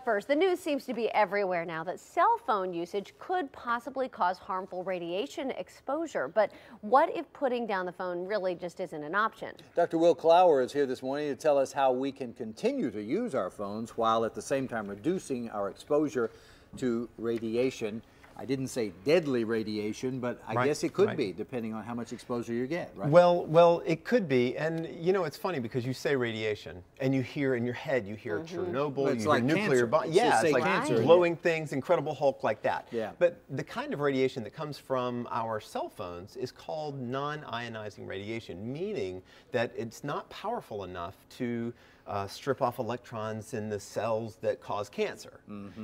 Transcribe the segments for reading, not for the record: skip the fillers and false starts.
First, the news seems to be everywhere now that cell phone usage could possibly cause harmful radiation exposure. But what if putting down the phone really just isn't an option? Dr. Will Clower is here this morning to tell us how we can continue to use our phones while at the same time reducing our exposure to radiation. I didn't say deadly radiation, but I guess it could be, depending on how much exposure you get, right? Well, it could be. And, you know, it's funny because you say radiation, and you hear in your head, you hear Chernobyl, you hear nuclear bomb. Yeah, it's like cancer. glowing things, Incredible Hulk, like that. Yeah. But the kind of radiation that comes from our cell phones is called non-ionizing radiation, meaning that it's not powerful enough to strip off electrons in the cells that cause cancer.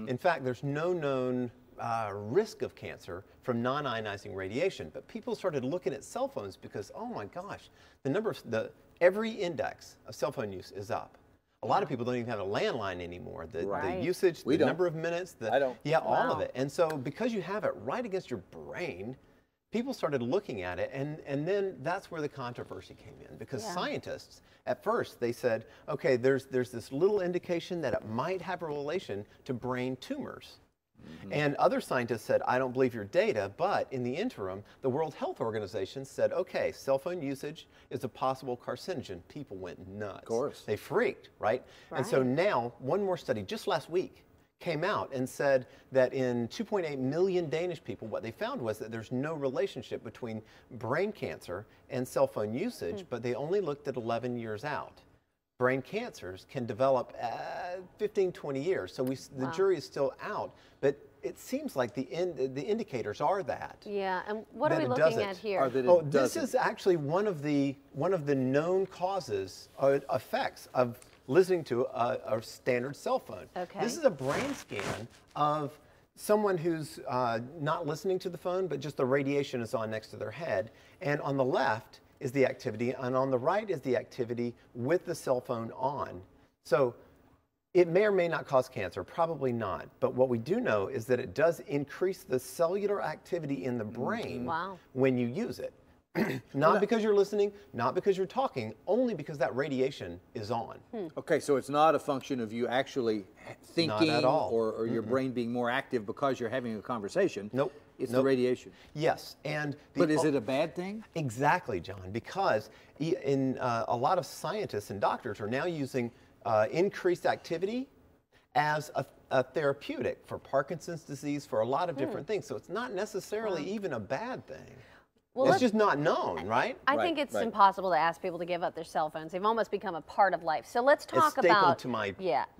In fact, there's no known risk of cancer from non-ionizing radiation, but people started looking at cell phones because, oh my gosh, every index of cell phone use is up. A lot of people don't even have a landline anymore. The usage, the number of minutes, all of it. And so because you have it right against your brain, people started looking at it, and then that's where the controversy came in, because scientists, at first, they said, okay, there's this little indication that it might have a relation to brain tumors. And other scientists said, I don't believe your data, but in the interim, the World Health Organization said, okay, cell phone usage is a possible carcinogen. People went nuts. Of course. They freaked, right? And so now, one more study, just last week, came out and said that in 2.8 million Danish people, what they found was that there's no relationship between brain cancer and cell phone usage, but they only looked at 11 years out. Brain cancers can develop 15, 20 years. So the jury is still out, but it seems like the indicators are that. Yeah, and what are we looking at here? This is actually one of the known causes or effects of listening to a standard cell phone. Okay. This is a brain scan of someone who's not listening to the phone, but just the radiation is on next to their head. And on the left is the activity, and on the right is the activity with the cell phone on. So it may or may not cause cancer, probably not. But what we do know is that it does increase the cellular activity in the brain when you use it. Not because you're listening, not because you're talking, only because that radiation is on. Okay, so it's not a function of you actually thinking or your brain being more active because you're having a conversation. Nope. It's the radiation. Yes. But is it a bad thing? Exactly, John, because a lot of scientists and doctors are now using increased activity as a therapeutic for Parkinson's disease, for a lot of different things. So it's not necessarily even a bad thing. Well, it's just not known, right? I think it's impossible to ask people to give up their cell phones. They've almost become a part of life. So let's talk about... It's stapled to my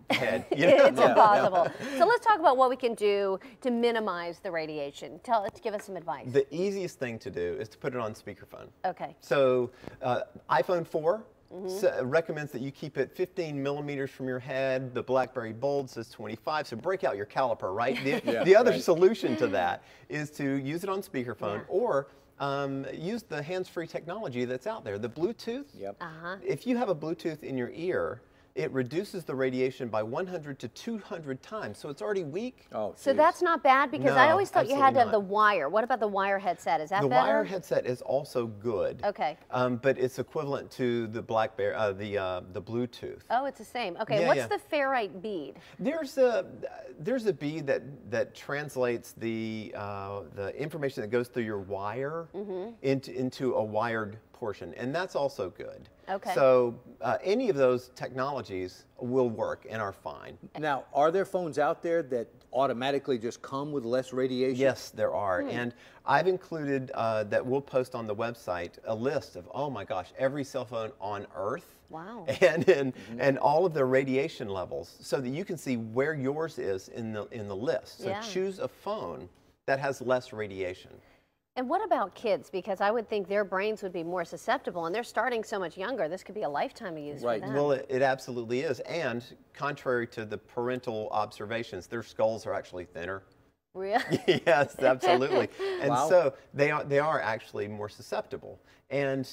head. It's impossible. So let's talk about what we can do to minimize the radiation. Give us some advice. The easiest thing to do is to put it on speakerphone. Okay. So iPhone 4 recommends that you keep it 15 millimeters from your head. The BlackBerry Bold says 25, so break out your caliper, right? The other solution to that is to use it on speakerphone or use the hands-free technology that's out there. The Bluetooth, if you have a Bluetooth in your ear, it reduces the radiation by 100 to 200 times. So it's already weak. Oh, so that's not bad, because I always thought you had to have the wire. What about the wire headset? Is that better? The wire headset is also good. Okay. But it's equivalent to the BlackBerry, the Bluetooth. Oh, it's the same. Okay. What's the ferrite bead? There's a bead that translates the information that goes through your wire into a wired portion, and that's also good. Okay. So any of those technologies will work and are fine. Now, are there phones out there that automatically just come with less radiation? Yes, there are. And I've included that we'll post on the website a list of, oh my gosh, every cell phone on Earth. Wow. And all of their radiation levels, so that you can see where yours is in the list. So choose a phone that has less radiation. And what about kids? Because I would think their brains would be more susceptible, and they're starting so much younger. This could be a lifetime of use for them. Well, it absolutely is. And contrary to the parental observations, their skulls are actually thinner. Really? Yes, absolutely. And so they are actually more susceptible. And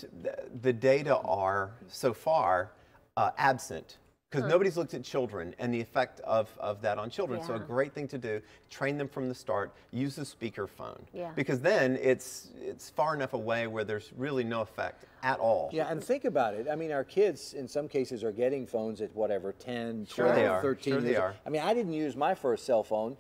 the data are, so far, absent because nobody's looked at children and the effect of that on children. So a Yeah. great thing to do, train them from the start, use the speakerphone. Yeah. Because then it's far enough away where there's really no effect at all. Yeah, and think about it. I mean, our kids, in some cases, are getting phones at whatever, 10, 12, Sure they are. 13 Sure years they old. are. I mean, I didn't use my first cell phone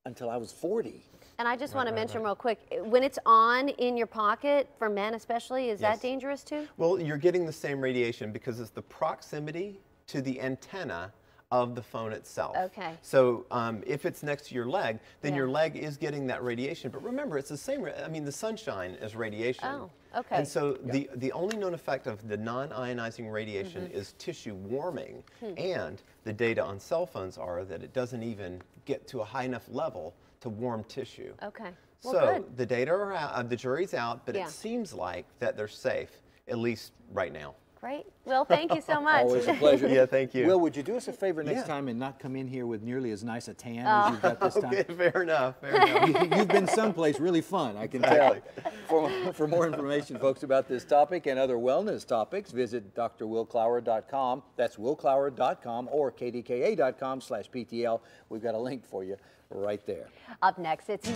until I was 40. And I just want to mention real quick, when it's on in your pocket, for men especially, is Yes. that dangerous too? Well, you're getting the same radiation because it's the proximity to the antenna of the phone itself. Okay. So if it's next to your leg, then Yeah. your leg is getting that radiation. But remember, it's the same, I mean, the sunshine is radiation. Oh, okay. And so the only known effect of the non-ionizing radiation is tissue warming. And the data on cell phones are that it doesn't even get to a high enough level to warm tissue. Okay. Well, So good. the data are out, the jury's out, but Yeah. it seems like that they're safe, at least right now. Great. Well, thank you so much. Always a pleasure. Yeah, thank you. Will, would you do us a favor next Yeah. time and not come in here with nearly as nice a tan as you've got this time? Okay, fair enough. Fair enough. You've been someplace really fun, I can Exactly. tell. For more information, folks, about this topic and other wellness topics, visit drwillclower.com. That's willclower.com or kdka.com/PTL. We've got a link for you right there. Up next, it's